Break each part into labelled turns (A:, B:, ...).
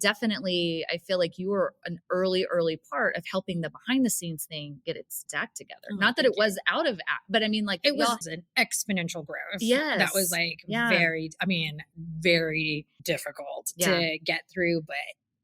A: definitely, I feel like you were an early part of helping the behind the scenes thing get its act together. Not that it was out of act, but I mean, like
B: it was an exponential growth.
A: Yes.
B: That was like very difficult to get through. But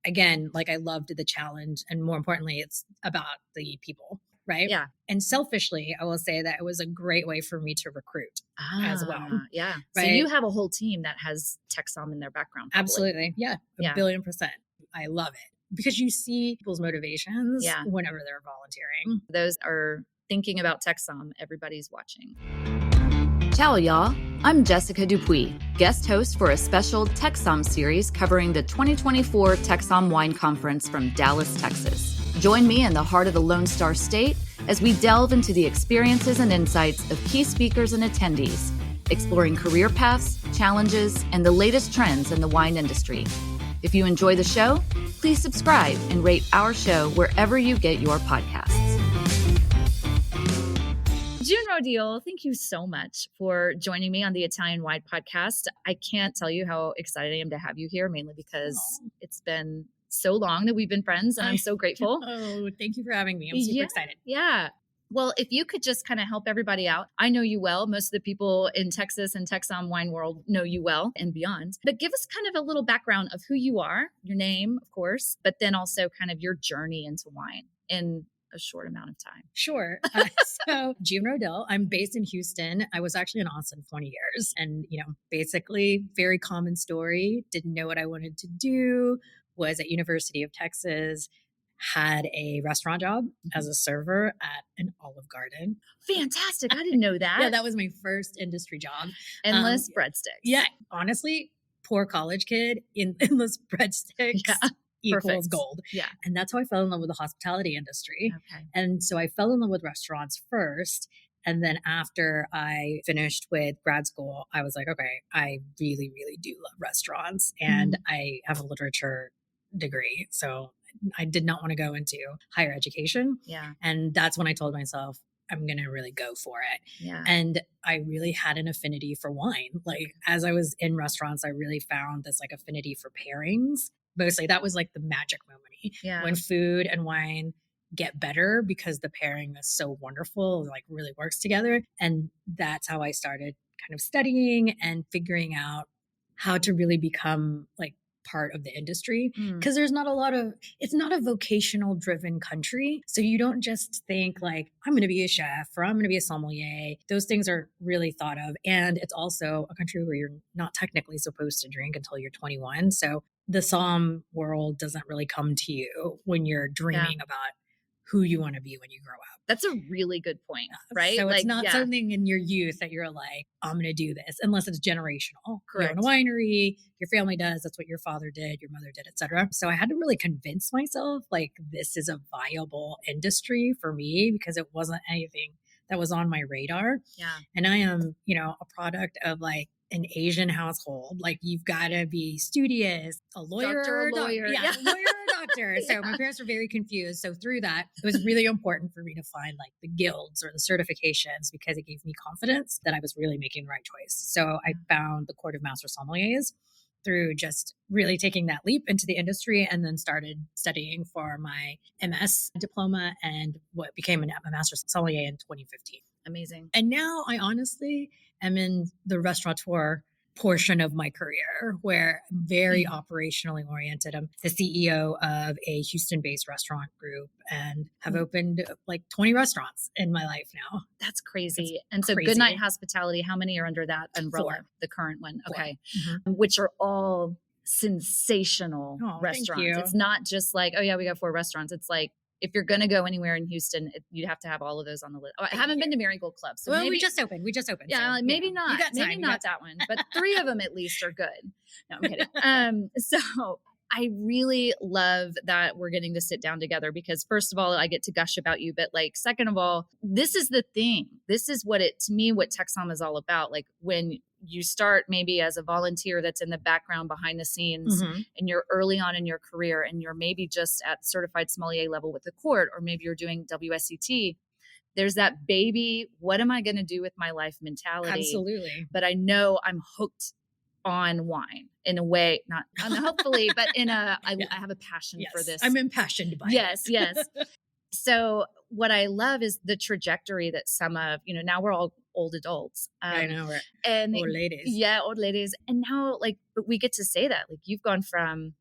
B: again, like I loved the challenge. And more importantly, it's about the people. Right.
A: Yeah.
B: And selfishly, I will say that it was a great way for me to recruit as well.
A: Yeah.
B: Right?
A: So you have a whole team that has TexSom in their background. Probably.
B: Absolutely. Yeah. A billion %. I love it because you see people's motivations whenever they're volunteering.
A: Those are thinking about TexSom. Everybody's watching. Ciao, y'all. I'm Jessica Dupuy, guest host for a special TexSom series covering the 2024 TexSom Wine Conference from Dallas, Texas. Join me in the heart of the Lone Star State as we delve into the experiences and insights of key speakers and attendees, exploring career paths, challenges, and the latest trends in the wine industry. If you enjoy the show, please subscribe and rate our show wherever you get your podcasts. June Rodil, thank you so much for joining me on the Italian Wine Podcast. I can't tell you how excited I am to have you here, mainly because it's been so long that we've been friends, and I'm so grateful.
B: Oh, thank you for having me. I'm super excited.
A: Yeah. Well, if you could just kind of help everybody out. I know you well. Most of the people in Texas and TexSom wine world know you well and beyond. But give us kind of a little background of who you are, your name, of course, but then also kind of your journey into wine in a short amount of time.
B: Sure. So June Rodil, I'm based in Houston. I was actually in Austin 20 years and, basically very common story. Didn't know what I wanted to do. Was at University of Texas, had a restaurant job as a server at an Olive Garden.
A: Fantastic. I didn't know that.
B: Yeah, that was my first industry job.
A: Endless breadsticks.
B: Yeah. Honestly, poor college kid in endless breadsticks. Equals gold.
A: Yeah.
B: And that's how I fell in love with the hospitality industry.
A: Okay.
B: And so I fell in love with restaurants first. And then after I finished with grad school, I was like, okay, I really, really do love restaurants. And I have a literature degree. So I did not want to go into higher education.
A: Yeah.
B: And that's when I told myself, I'm going to really go for it.
A: Yeah.
B: And I really had an affinity for wine. Like as I was in restaurants, I really found this like affinity for pairings. Mostly that was like the magic moment when food and wine get better because the pairing is so wonderful, like really works together. And that's how I started kind of studying and figuring out how to really become like part of the industry because there's not a lot of, it's not a vocational driven country. So you don't just think like, I'm going to be a chef or I'm going to be a sommelier. Those things are really thought of. And it's also a country where you're not technically supposed to drink until you're 21. So the somm world doesn't really come to you when you're dreaming about who you want to be when you grow up.
A: That's a really good point, right?
B: So it's not something in your youth that you're like, I'm going to do this, unless it's generational.
A: Correct.
B: You own a winery, your family does, that's what your father did, your mother did, etc. So I had to really convince myself like this is a viable industry for me because it wasn't anything that was on my radar.
A: Yeah.
B: And I am, a product of like an Asian household. Like you've got to be studious, a lawyer,
A: a lawyer.
B: A lawyer or doctor. So my parents were very confused. So through that, it was really important for me to find like the guilds or the certifications because it gave me confidence that I was really making the right choice. So I found the Court of Master Sommeliers through just really taking that leap into the industry and then started studying for my MS diploma and what became a Master Sommelier in 2015.
A: Amazing.
B: And now I honestly am in the restaurateur portion of my career where I'm very operationally oriented. I'm the CEO of a Houston-based restaurant group and have opened like 20 restaurants in my life now.
A: That's crazy. And so Goodnight Hospitality, how many are under that umbrella?
B: 4.
A: The current one.
B: 4.
A: Okay. Which are all sensational restaurants. It's not just like, oh yeah, we got 4 restaurants. It's like, if you're going to go anywhere in Houston, you have to have all of those on the list. Oh, I haven't been to Marigold Club. So maybe,
B: we just opened.
A: Yeah, so, maybe not. Maybe not that one. But 3 of them at least are good. No, I'm kidding. So I really love that we're getting to sit down together because first of all, I get to gush about you. But like, second of all, this is the thing. This is what to me, what TexSom is all about. Like when you start maybe as a volunteer that's in the background behind the scenes and you're early on in your career and you're maybe just at certified sommelier level with the court, or maybe you're doing WSET. There's that baby, what am I going to do with my life mentality?
B: Absolutely.
A: But I know I'm hooked on wine in a way, not hopefully, but I have a passion for this.
B: I'm impassioned by
A: it. Yes.
B: Yes.
A: So what I love is the trajectory that some of, now we're all old adults.
B: I know.
A: And
B: old ladies.
A: Yeah, old ladies. And now but we get to say that, you've gone from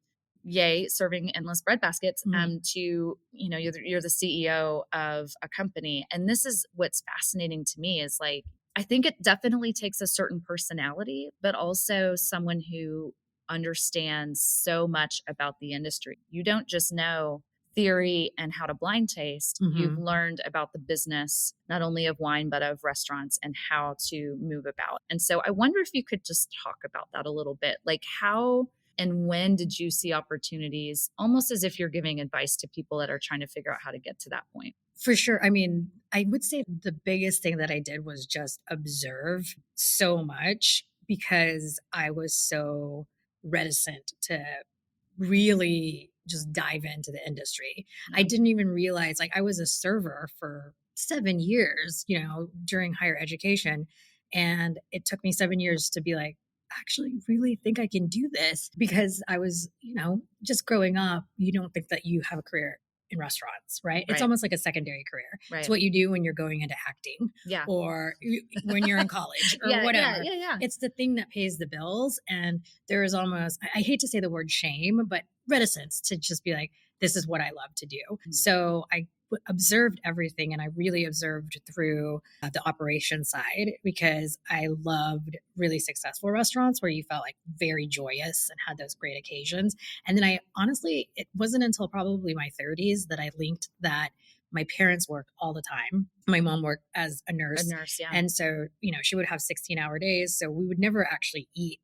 A: serving endless bread baskets to, you're the CEO of a company. And this is what's fascinating to me is I think it definitely takes a certain personality, but also someone who understands so much about the industry. You don't just know theory and how to blind taste. You've learned about the business, not only of wine, but of restaurants and how to move about. And so I wonder if you could just talk about that a little bit. How and when did you see opportunities, almost as if you're giving advice to people that are trying to figure out how to get to that point?
B: For sure. I mean, I would say the biggest thing that I did was just observe so much because I was so reticent to really just dive into the industry. I didn't even realize, I was a server for 7 years, during higher education. And it took me 7 years to be actually really think I can do this, because I was, just growing up, you don't think that you have a career in restaurants, right? It's almost like a secondary career. Right. It's what you do when you're going into acting, or when you're in college or whatever. Yeah. It's the thing that pays the bills. And there is almost, I hate to say the word shame, but reticence to just be this is what I love to do. So I observed everything, and I really observed through the operation side, because I loved really successful restaurants where you felt very joyous and had those great occasions. And then it wasn't until probably my 30s that I linked that my parents work all the time. My mom worked as a nurse.
A: Yeah.
B: And so, she would have 16-hour days. So we would never actually eat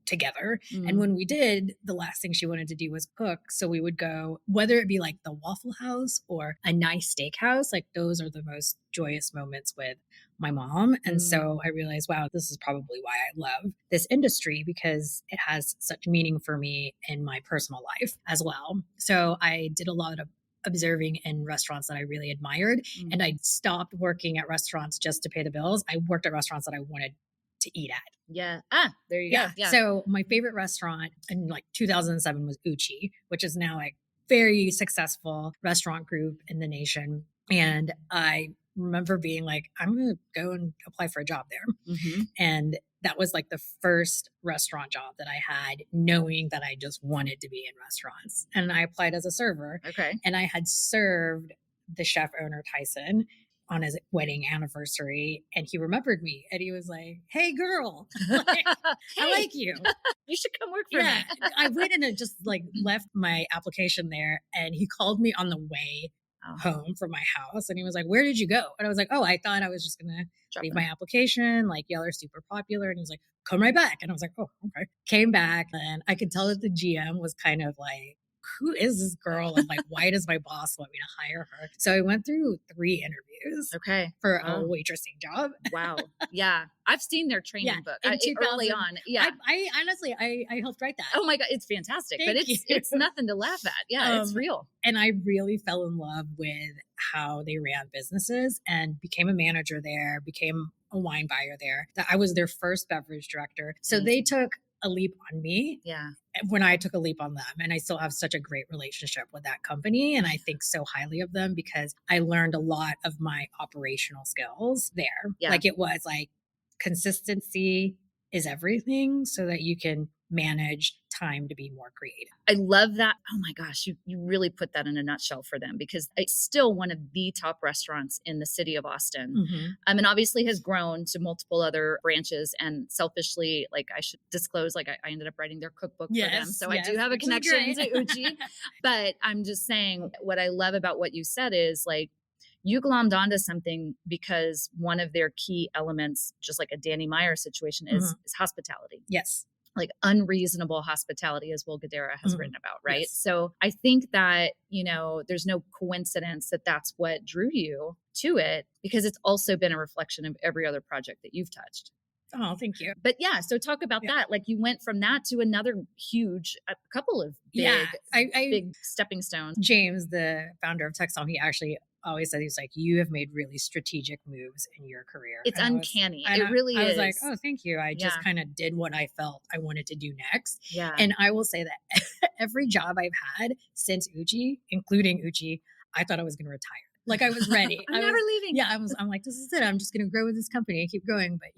B: together. And when we did, the last thing she wanted to do was cook. So we would go, whether it be the Waffle House or a nice steakhouse, those are the most joyous moments with my mom. And so I realized, wow, this is probably why I love this industry, because it has such meaning for me in my personal life as well. So I did a lot of observing in restaurants that I really admired. And I stopped working at restaurants just to pay the bills. I worked at restaurants that I wanted to eat at.
A: Yeah. There you go. Yeah.
B: So my favorite restaurant in 2007 was Uchi, which is now very successful restaurant group in the nation. And I remember being I'm going to go and apply for a job there. And that was the first restaurant job that I had, knowing that I just wanted to be in restaurants. And I applied as a server.
A: Okay.
B: And I had served the chef owner, Tyson, on his wedding anniversary, and he remembered me, and he was like, "Hey girl, hey. I like you.
A: You should come work for me."
B: I went and just left my application there, and he called me on the way home from my house, and he was like, "Where did you go?" And I was like, "Oh, I thought I was just gonna leave my application. Y'all are super popular." And he was like, "Come right back." And I was like, "Oh, okay." Came back, and I could tell that the GM was kind of who is this girl? And why does my boss want me to hire her? So I went through 3 interviews.
A: Okay.
B: For a waitressing job.
A: Wow. Yeah. I've seen their training book early on. Yeah.
B: I honestly, I helped write that.
A: Oh my God. It's fantastic. But it's nothing to laugh at. Yeah. It's real.
B: And I really fell in love with how they ran businesses, and became a manager there, became a wine buyer there. That I was their first beverage director. So they took a leap on me.
A: Yeah.
B: When I took a leap on them. And I still have such a great relationship with that company. And I think so highly of them, because I learned a lot of my operational skills there.
A: Yeah.
B: It was consistency is everything, so that you can manage time to be more creative.
A: I love that. Oh my gosh, you really put that in a nutshell for them, because it's still one of the top restaurants in the city of Austin. And obviously has grown to multiple other branches. And selfishly, I should disclose, I ended up writing their cookbook for them. So I do have a connection to Uchi. But I'm just saying, what I love about what you said is you glommed onto something, because one of their key elements, just like a Danny Meyer situation, is hospitality.
B: Yes.
A: Unreasonable hospitality, as Will Guidara has written about, right? Yes. So I think that, there's no coincidence that that's what drew you to it, because it's also been a reflection of every other project that you've touched.
B: Oh, thank you.
A: But yeah, so talk about that. You went from that to another huge, a couple of big, big stepping stones.
B: James, the founder of TexSom, he actually always said, he's like, you have made really strategic moves in your career.
A: It's uncanny. It really is.
B: I was like, oh, thank you. I just kind of did what I felt I wanted to do next.
A: Yeah.
B: And I will say that every job I've had since Uchi, including Uchi, I thought I was going to retire. Like I was ready.
A: I'm never leaving.
B: Yeah. I'm like, this is it. I'm just going to grow with this company and keep growing. But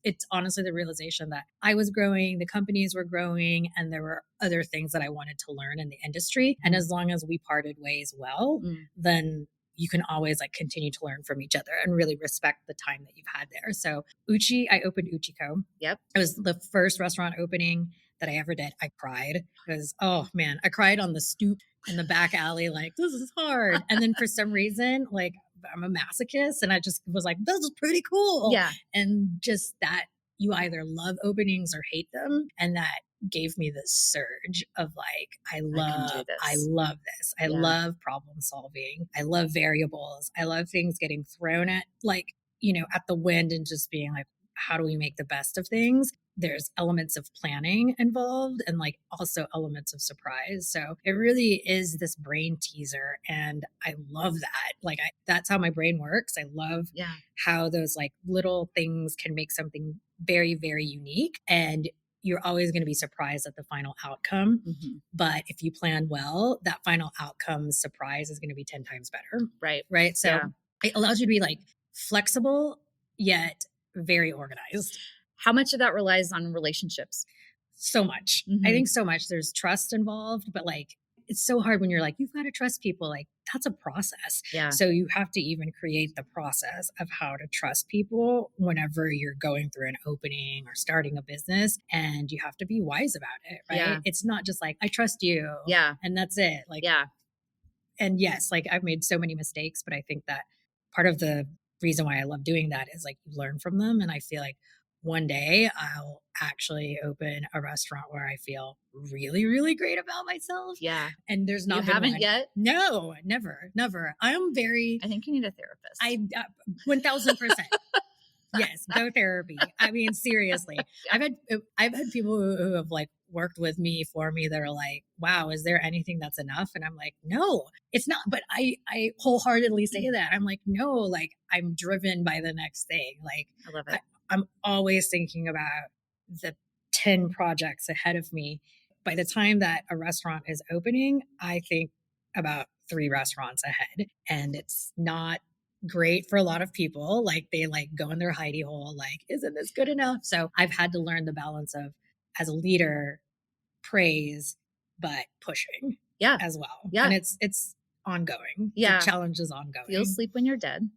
B: it's honestly the realization that I was growing, the companies were growing, and there were other things that I wanted to learn in the industry. And as long as we parted ways well, then you can always like continue to learn from each other and really respect the time that you've had there. So Uchi, I opened Uchiko.
A: Yep.
B: It was the first restaurant opening that I ever did. I cried because, oh man, I cried on the stoop in the back alley. Like, this is hard. And then for some reason, like, I'm a masochist and I just was like, this is pretty cool.
A: Yeah.
B: And just that you either love openings or hate them. And that gave me this surge of like, I love this. I love problem solving. I love variables. I love things getting thrown at like, at the wind and just being like, how do we make the best of things? There's elements of planning involved and like also elements of surprise. So it really is this brain teaser. And I love that. Like that's how my brain works. I love how those like little things can make something very, very unique. And you're always going to be surprised at the final outcome. Mm-hmm. But if you plan well, that final outcome surprise is going to be 10 times better. Right. So it allows you to be like flexible, yet very organized.
A: How much of that relies on relationships?
B: So much. Mm-hmm. I think so much. There's trust involved, but like, it's so hard when you're like, you've got to trust people. Like that's a process.
A: Yeah.
B: So you have to even create the process of how to trust people whenever you're going through an opening or starting a business, and you have to be wise about it. Right.
A: Yeah.
B: It's not just like, I trust you.
A: Yeah.
B: And that's it. Like, and yes, like I've made so many mistakes, but I think that part of the reason why I love doing that is like you learn from them. And I feel like one day I'll actually open a restaurant where I feel really, really great about myself.
A: Yeah.
B: And there's not
A: you haven't yet?
B: No, never. I think
A: you need a therapist.
B: 1000%. Yes. Go therapy. I mean, seriously, I've had people who have like worked with me for me that are like, wow, is there anything that's enough? And I'm like, no, it's not. But I wholeheartedly say that. I'm like, no, like I'm driven by the next thing. Like,
A: I love it.
B: I'm always thinking about the 10 projects ahead of me. By the time that a restaurant is opening, I think about 3 restaurants ahead. And it's not great for a lot of people. Like they like go in their hidey hole, like, isn't this good enough? So I've had to learn the balance of, as a leader, praise, but pushing as well. Yeah. And it's ongoing. Yeah. The challenge is ongoing.
A: You'll sleep when you're dead.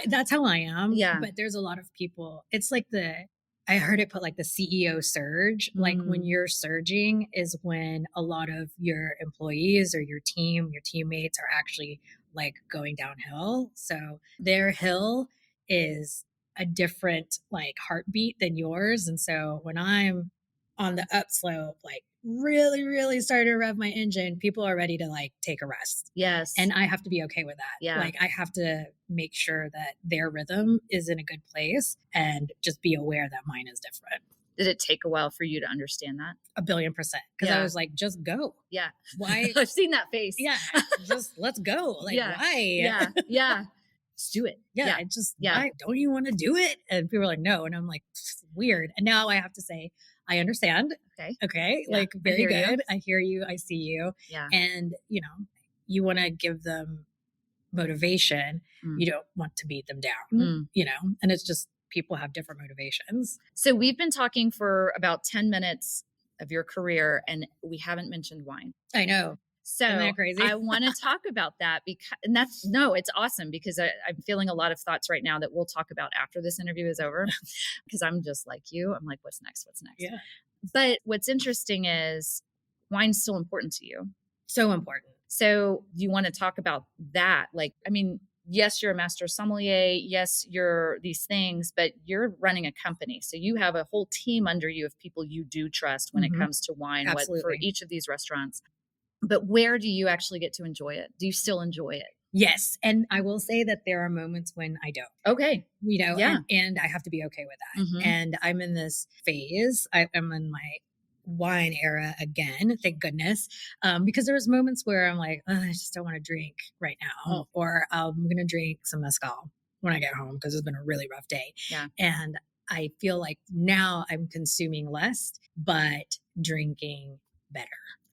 B: That's how I am.
A: Yeah.
B: But there's a lot of people. It's like I heard it put like the CEO surge. Like when you're surging is when a lot of your employees or your team, your teammates are actually like going downhill. So their hill is a different like heartbeat than yours. And so when I'm on the upslope, like really, really starting to rev my engine, people are ready to like take a rest.
A: Yes.
B: And I have to be okay with that.
A: Yeah.
B: Like I have to make sure that their rhythm is in a good place and just be aware that mine is different.
A: Did it take a while for you to understand that?
B: 1,000,000,000%. Because I was like, just go.
A: Yeah.
B: Why?
A: I've seen that face.
B: Yeah. Just let's go. Like, why?
A: Yeah. Yeah.
B: Just do it. Yeah. Why? Don't you want to do it? And people are like, no. And I'm like, weird. And now I have to say, I understand. Okay. Yeah. Like very good. I hear you. I see you.
A: Yeah.
B: And you want to give them motivation. You don't want to beat them down, and it's just, people have different motivations.
A: So we've been talking for about 10 minutes of your career and we haven't mentioned wine.
B: I know.
A: So
B: isn't that crazy?
A: I want to talk about that because, it's awesome because I'm feeling a lot of thoughts right now that we'll talk about after this interview is over because I'm just like you. I'm like, what's next?
B: Yeah.
A: But what's interesting is wine's still important to you.
B: So important.
A: So you want to talk about that? Like, I mean, yes, you're a master sommelier. Yes, you're these things, but you're running a company. So you have a whole team under you of people you do trust when it comes to wine, for each of these restaurants. But where do you actually get to enjoy it? Do you still enjoy it?
B: Yes. And I will say that there are moments when I don't.
A: Okay.
B: And I have to be okay with that. Mm-hmm. And I'm in this phase. I'm in my wine era again, thank goodness, because there was moments where I'm like, I just don't want to drink right now, or I'm going to drink some mezcal when I get home because it's been a really rough day.
A: Yeah.
B: And I feel like now I'm consuming less, but drinking better.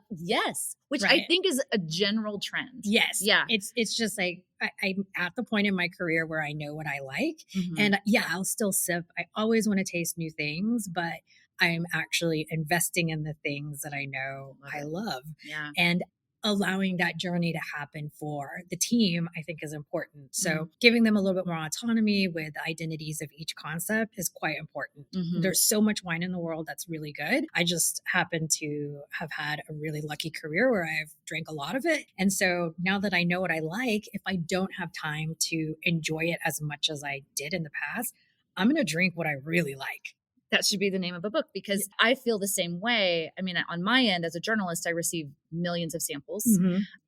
A: Yes. Which I think is a general trend.
B: Yes.
A: Yeah.
B: It's just like, I'm at the point in my career where I know what I like. And yeah, I'll still sip. I always want to taste new things, but I'm actually investing in the things that I know I love.
A: Yeah.
B: And allowing that journey to happen for the team, I think is important. So giving them a little bit more autonomy with the identities of each concept is quite important. There's so much wine in the world that's really good. I just happen to have had a really lucky career where I've drank a lot of it. And so now that I know what I like, if I don't have time to enjoy it as much as I did in the past, I'm going to drink what I really like.
A: That should be the name of a book, because I feel the same way. I mean, on my end as a journalist, I receive millions of samples,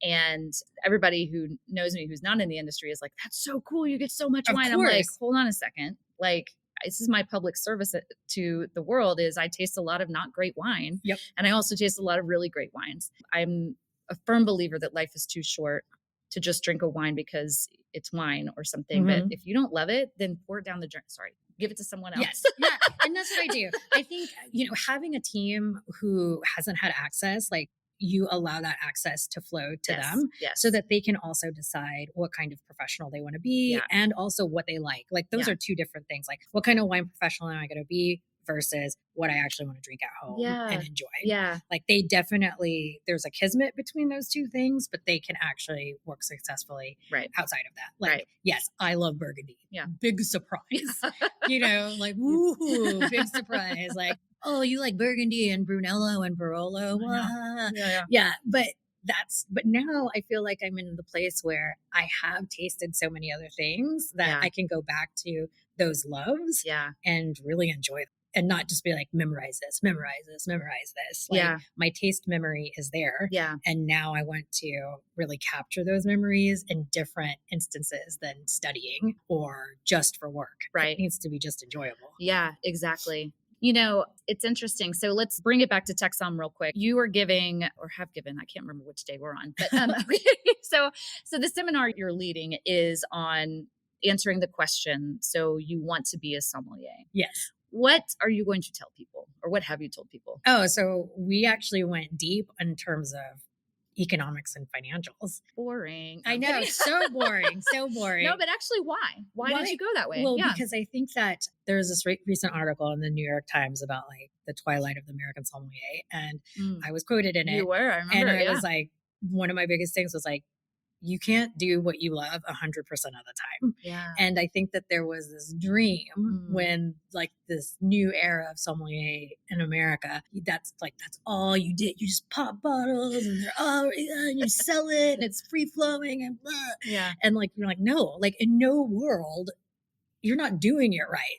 A: and everybody who knows me who's not in the industry is like, that's so cool. You get so much wine. I'm like, hold on a second. Like, this is my public service to the world, is I taste a lot of not great wine. And I also taste a lot of really great wines. I'm a firm believer that life is too short to just drink a wine because it's wine or something. But if you don't love it, then pour it down the drink. Sorry. Give it to someone else.
B: Yes. Yeah. And that's what I do. I think, having a team who hasn't had access, like, you allow that access to flow to them so that they can also decide what kind of professional they want to be and also what they like. Like, those are two different things. Like, what kind of wine professional am I going to be versus what I actually want to drink at home and enjoy. Like, they definitely, there's a kismet between those two things, but they can actually work successfully outside of that. Like, yes, I love Burgundy. Big surprise. Like, woo, big surprise. Like, oh, you like Burgundy and Brunello and Barolo? But now I feel like I'm in the place where I have tasted so many other things that I can go back to those loves and really enjoy them. And not just be like, memorize this. Like, my taste memory is there. And now I want to really capture those memories in different instances than studying or just for work. It needs to be just enjoyable.
A: Yeah, exactly. It's interesting. So let's bring it back to TexSom real quick. You are giving, or have given, I can't remember which day we're on, but okay. So the seminar you're leading is on answering the question, so you want to be a sommelier.
B: Yes.
A: What are you going to tell people, or what have you told people?
B: Oh, so we actually went deep in terms of economics and financials.
A: Boring.
B: I know. So boring. So boring.
A: No, but actually, why? Why did you go that way?
B: Well, because I think that there's this recent article in the New York Times about, like, the twilight of the American sommelier. And I was quoted in it.
A: You were, I remember.
B: And it was like, one of my biggest things was like, you can't do what you love 100% of the time. And I think that there was this dream when, like, this new era of sommelier in America, that's all you did. You just pop bottles and they're all, and you sell it and it's free flowing and blah. And like, you're like, no, like, in no world, you're not doing it right.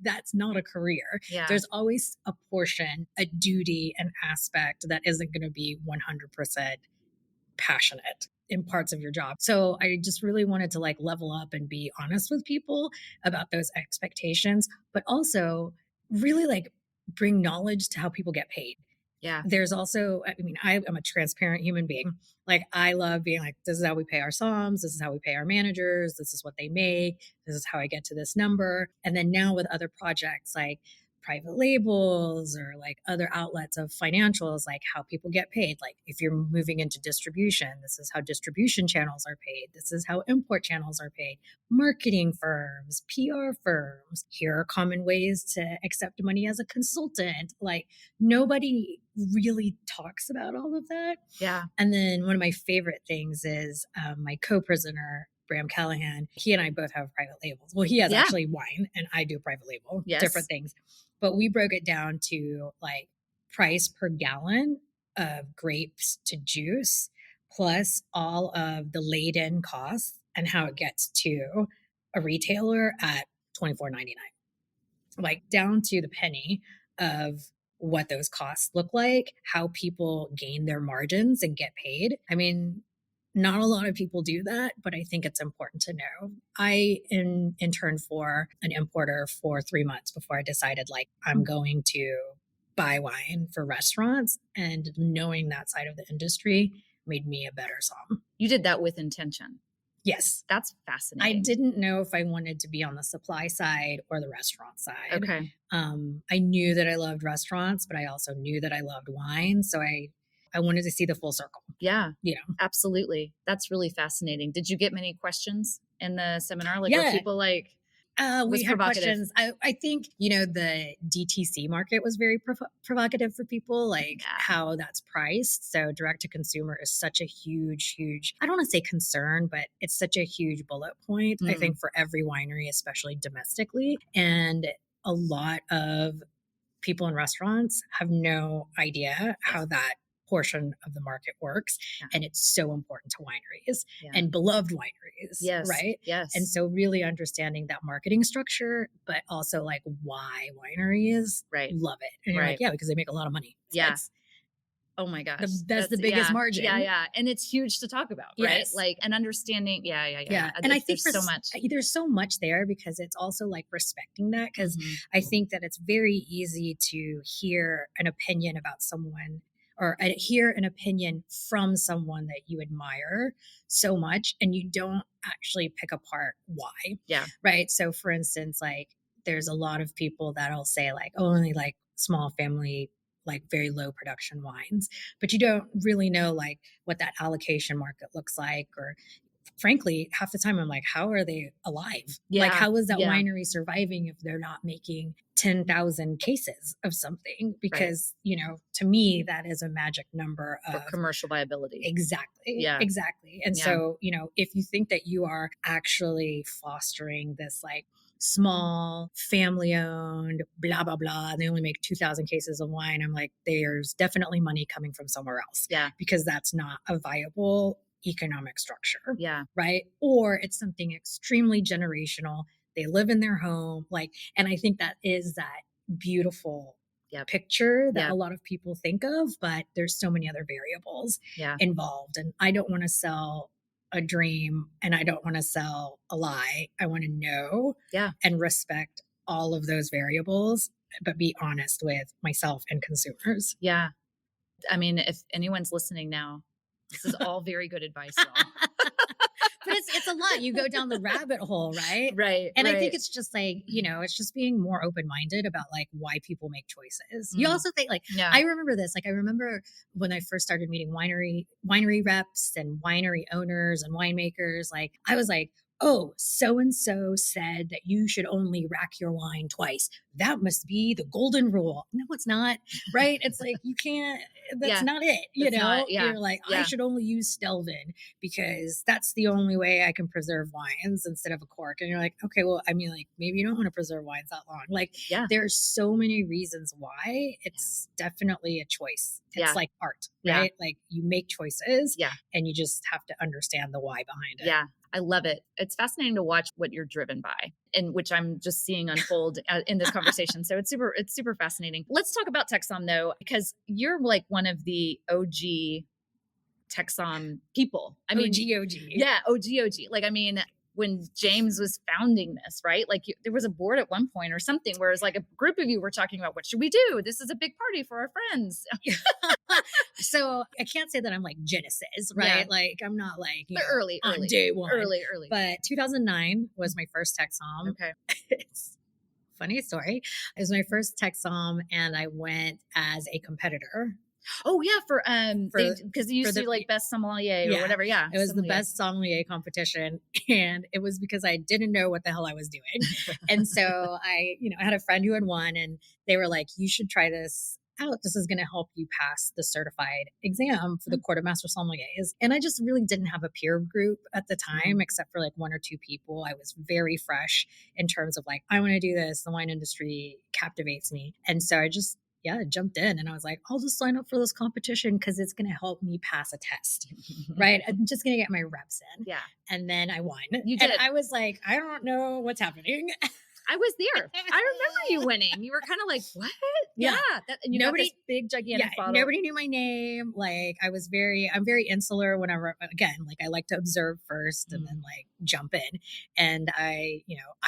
B: That's not a career. There's always a portion, a duty, an aspect that isn't going to be 100% passionate in parts of your job. So I just really wanted to, like, level up and be honest with people about those expectations, but also really, like, bring knowledge to how people get paid. There's also, I mean, I am a transparent human being. Like, I love being like, this is how we pay our somms. This is how we pay our managers. This is what they make. This is how I get to this number. And then now with other projects, like private labels or like other outlets of financials, like how people get paid. Like, if you're moving into distribution, this is how distribution channels are paid. This is how import channels are paid. Marketing firms, PR firms. Here are common ways to accept money as a consultant. Like, nobody really talks about all of that. And then one of my favorite things is my co-prisoner, Bram Callahan, he and I both have private labels. Well, he has actually wine and I do private label, different things. But we broke it down to, like, price per gallon of grapes to juice, plus all of the laid-in costs and how it gets to a retailer at $24.99. Like, down to the penny of what those costs look like, how people gain their margins and get paid. I mean, not a lot of people do that, but I think it's important to know. I interned for an importer for 3 months before I decided, like, I'm going to buy wine for restaurants, and knowing that side of the industry made me a better somm.
A: You did that with intention.
B: Yes.
A: That's fascinating.
B: I didn't know if I wanted to be on the supply side or the restaurant side.
A: Okay.
B: I knew that I loved restaurants, but I also knew that I loved wine. So I wanted to see the full circle.
A: Yeah.
B: You know,
A: absolutely. That's really fascinating. Did you get many questions in the seminar? Like, were people like,
B: we had questions. I think, you know, the DTC market was very provocative for people, like how that's priced. So direct to consumer is such a huge, I don't want to say concern, but it's such a huge bullet point, I think, for every winery, especially domestically. And a lot of people in restaurants have no idea how that portion of the market works. And it's so important to wineries and beloved wineries, right?
A: Yes.
B: And so really understanding that marketing structure, but also like why wineries love it. And you're like, yeah, because they make a lot of money.
A: Yes. Oh my gosh.
B: That's the biggest margin.
A: Yeah. And it's huge to talk about, right?
B: Yes.
A: Like an understanding. Yeah.
B: And I think
A: there's
B: so much there, because it's also like respecting that. Because I think that it's very easy to hear an opinion about someone, or hear an opinion from someone that you admire so much, and you don't actually pick apart why.
A: Yeah.
B: Right. So for instance, like there's a lot of people that'll say like, oh, only like small family, like very low production wines, but you don't really know like what that allocation market looks like. Or frankly, half the time I'm like, how are they alive? Like, how is that winery surviving if they're not making 10,000 cases of something? Because, you know, to me, that is a magic number of
A: for commercial viability.
B: Exactly.
A: Yeah.
B: Exactly. And so, you know, if you think that you are actually fostering this like small, family owned, blah, blah, blah, they only make 2,000 cases of wine, I'm like, there's definitely money coming from somewhere else.
A: Yeah.
B: Because that's not a viable economic structure.
A: Yeah.
B: Right. Or it's something extremely generational. They live in their home. Like, and I think that is that beautiful picture that a lot of people think of, but there's so many other variables involved. And I don't want to sell a dream, and I don't want to sell a lie. I want to know and respect all of those variables, but be honest with myself and consumers.
A: Yeah. I mean, if anyone's listening now, this is all very good advice, y'all.
B: But it's a lot. You go down the rabbit hole, right?
A: Right.
B: And I think it's just like, you know, it's just being more open-minded about like why people make choices. You also think like, I remember this, like I remember when I first started meeting winery reps and winery owners and winemakers, like I was like, oh, so-and-so said that you should only rack your wine twice. That must be the golden rule. No, it's not. Right. It's like, you can't, that's not it. You know, you're like, I should only use Stelvin because that's the only way I can preserve wines instead of a cork. And you're like, okay, well, I mean, like maybe you don't want to preserve wines that long. Like there's so many reasons why. It's definitely a choice. It's like art, right? Like you make choices and you just have to understand the why behind it.
A: Yeah. I love it. It's fascinating to watch what you're driven by, and which I'm just seeing unfold in this conversation. So it's super fascinating. Let's talk about TexSom though, because you're like one of the OG TexSom people. I mean,
B: OG.
A: Yeah, OG. Like, I mean, when James was founding this, right? Like there was a board at one point or something where it's like a group of you were talking about, what should we do? This is a big party for our friends.
B: So I can't say that I'm like Genesis, right?
A: Yeah.
B: Like I'm not like
A: early
B: on day one.
A: Early.
B: But 2009 was my first TexSom.
A: Okay.
B: It's a funny story. It was my first TexSom, and I went as a competitor.
A: Oh yeah, because you used to do like best sommelier or whatever. Yeah,
B: it was the best sommelier competition, and it was because I didn't know what the hell I was doing. And so I had a friend who had won, and they were like, "You should try this out. This is going to help you pass the certified exam for the Court of Master Sommeliers." And I just really didn't have a peer group at the time, except for like one or two people. I was very fresh in terms of like, I want to do this. The wine industry captivates me, and so I just jumped in, and I was like, I'll just sign up for this competition because it's going to help me pass a test, right? I'm just going to get my reps in.
A: Yeah.
B: And then I won.
A: You did.
B: And I was like, I don't know what's happening.
A: I was there. I remember you winning. You were kind of like, what?
B: Yeah.
A: And you got this big, gigantic bottle.
B: Nobody knew my name. Like I'm very insular whenever, again, like I like to observe first and then like jump in. And I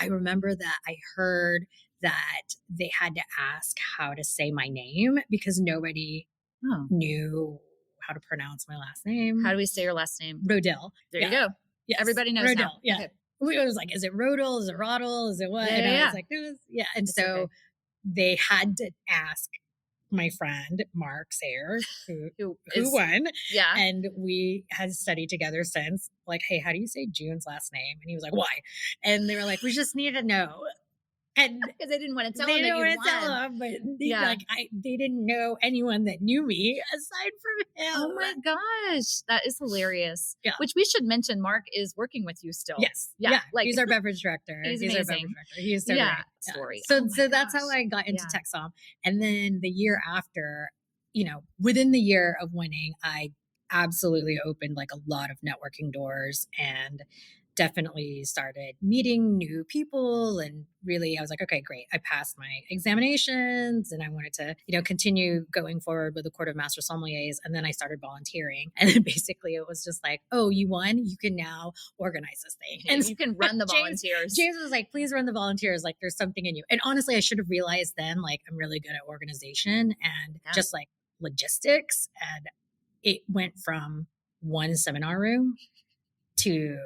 B: remember that I heard that they had to ask how to say my name because nobody knew how to pronounce my last name.
A: How do we say your last name?
B: Rodil.
A: There you go.
B: Yes.
A: Everybody knows
B: Rodil.
A: now.
B: Yeah.
A: Okay.
B: We was like, is it Rodil? Is it Rodil? Is it what?
A: Yeah,
B: and
A: yeah,
B: I was like, yeah. And
A: it's
B: so
A: okay.
B: they had to ask my friend Mark Sayer, who won.
A: Yeah.
B: And we had studied together since, like, hey, how do you say June's last name? And he was like, why? And they were like, we just need to know. And
A: because they didn't want to tell
B: him
A: that
B: you
A: won.
B: Tell him, but they didn't know anyone that knew me aside from him.
A: Oh my gosh, that is hilarious.
B: Yeah.
A: Which we should mention, Mark is working with you still.
B: Yes.
A: Yeah.
B: Like he's our beverage director.
A: He's
B: our
A: amazing.
B: beverage director. He is so great.
A: Story.
B: So that's how I got into TexSom. And then the year after, within the year of winning, I absolutely opened like a lot of networking doors and definitely started meeting new people. And really, I was like, okay, great. I passed my examinations and I wanted to, continue going forward with the Court of Master Sommeliers. And then I started volunteering. And then basically it was just like, oh, you won. You can now organize this thing.
A: And you can run the volunteers.
B: James was like, please run the volunteers. Like there's something in you. And honestly, I should have realized then, like, I'm really good at organization and just like logistics. And it went from one seminar room to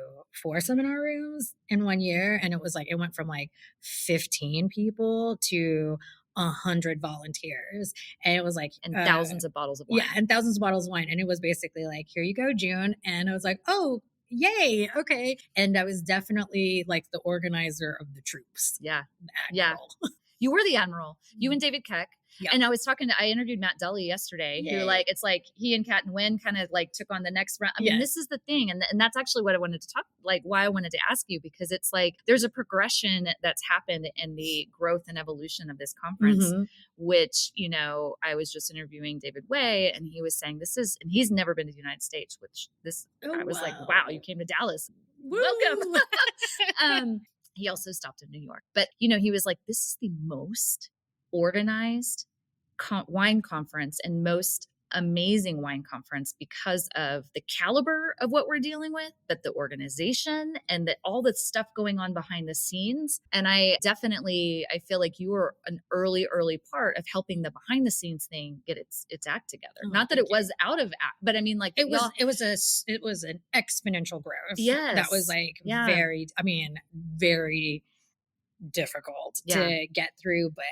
B: 4 seminar rooms in 1 year. And it was like, it went from like 15 people to 100 volunteers. And it was like,
A: and thousands of bottles of wine.
B: Yeah. And thousands of bottles of wine. And it was basically like, here you go, June. And I was like, oh, yay. Okay. And I was definitely like the organizer of the troops.
A: Yeah.
B: Yeah.
A: You were the admiral, you and David Keck.
B: Yep.
A: And I interviewed Matt Dully yesterday, who it's like he and Kat and Wynn kind of like took on the next round. I mean, this is the thing. And that's actually what I wanted to talk, like why I wanted to ask you, because it's like, there's a progression that's happened in the growth and evolution of this conference, which, I was just interviewing David Way and he was saying and he's never been to the United States, which I was like, wow, you came to Dallas.
B: Woo!
A: Welcome. He also stopped in New York, but he was like, this is the most organized wine conference and most amazing wine conference because of the caliber of what we're dealing with, but the organization and all the stuff going on behind the scenes. And I feel like you were an early part of helping the behind the scenes thing get its act together. Not that it was out of act, but I mean, like
B: it was an exponential growth.
A: Yes.
B: That was like very difficult to get through, but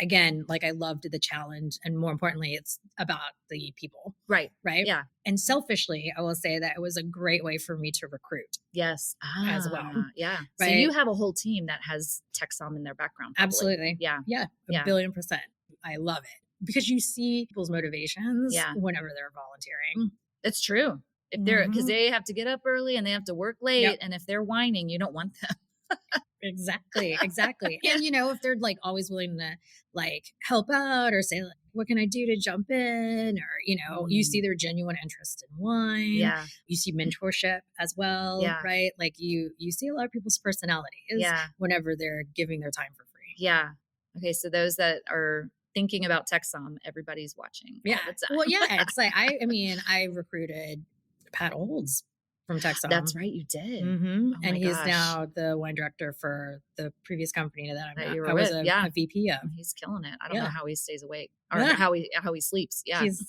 B: again, like I loved the challenge, and more importantly, it's about the people.
A: Right.
B: Yeah. And selfishly, I will say that it was a great way for me to recruit.
A: Yes.
B: As well.
A: Yeah.
B: Right?
A: So you have a whole team that has TexSom in their background. Probably.
B: Absolutely.
A: Yeah.
B: Yeah. A billion %. I love it because you see people's motivations whenever they're volunteering.
A: It's true. If they're, because they have to get up early and they have to work late. And if they're whining, you don't want them.
B: Exactly. And if they're like always willing to like help out or say like, what can I do to jump in? Or, you see their genuine interest in wine.
A: Yeah.
B: You see mentorship as well.
A: Yeah.
B: Right. Like you see a lot of people's personalities whenever they're giving their time for free.
A: Yeah. Okay. So those that are thinking about TexSom, everybody's watching.
B: Yeah. Well, yeah. It's like, I recruited Pat Olds from TexSom.
A: That's right, you did.
B: Mm-hmm. And he's now the wine director for the previous company that I was a VP of.
A: He's killing it. I don't know how he stays awake or how he sleeps. Yeah,
B: he's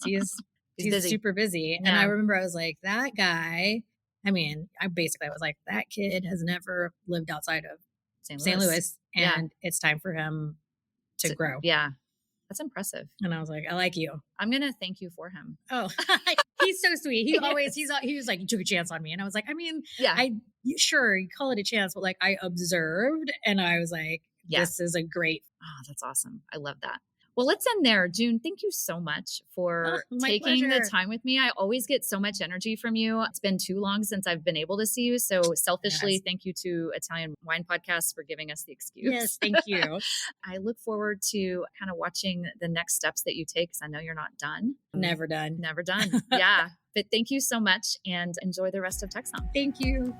B: busy. Super busy. Yeah. And I remember I was like, that guy. I mean, I was like, that kid has never lived outside of St. Louis, and it's time for him to grow.
A: Yeah. That's impressive.
B: And I was like, I like you.
A: I'm going to thank you for him.
B: Oh, he's so sweet. He was like, you took a chance on me. And I was like, I mean, sure, you call it a chance, but like I observed and I was like, this is a great.
A: Oh, that's awesome. I love that. Well, let's end there. June, thank you so much for taking the time with me. I always get so much energy from you. It's been too long since I've been able to see you. So selfishly, thank you to Italian Wine Podcast for giving us the excuse.
B: Yes, thank you.
A: I look forward to kind of watching the next steps that you take because I know you're not done.
B: Never done.
A: Never done. Yeah. But thank you so much and enjoy the rest of TexSom.
B: Thank you.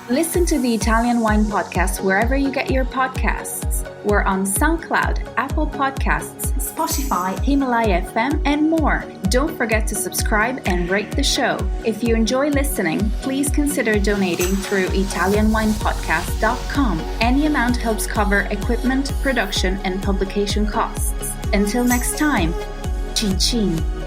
C: Listen to the Italian Wine Podcast wherever you get your podcasts. We're on SoundCloud, Apple Podcasts, Spotify, Himalaya FM, and more. Don't forget to subscribe and rate the show. If you enjoy listening, please consider donating through ItalianWinePodcast.com. Any amount helps cover equipment, production, and publication costs. Until next time, cin cin.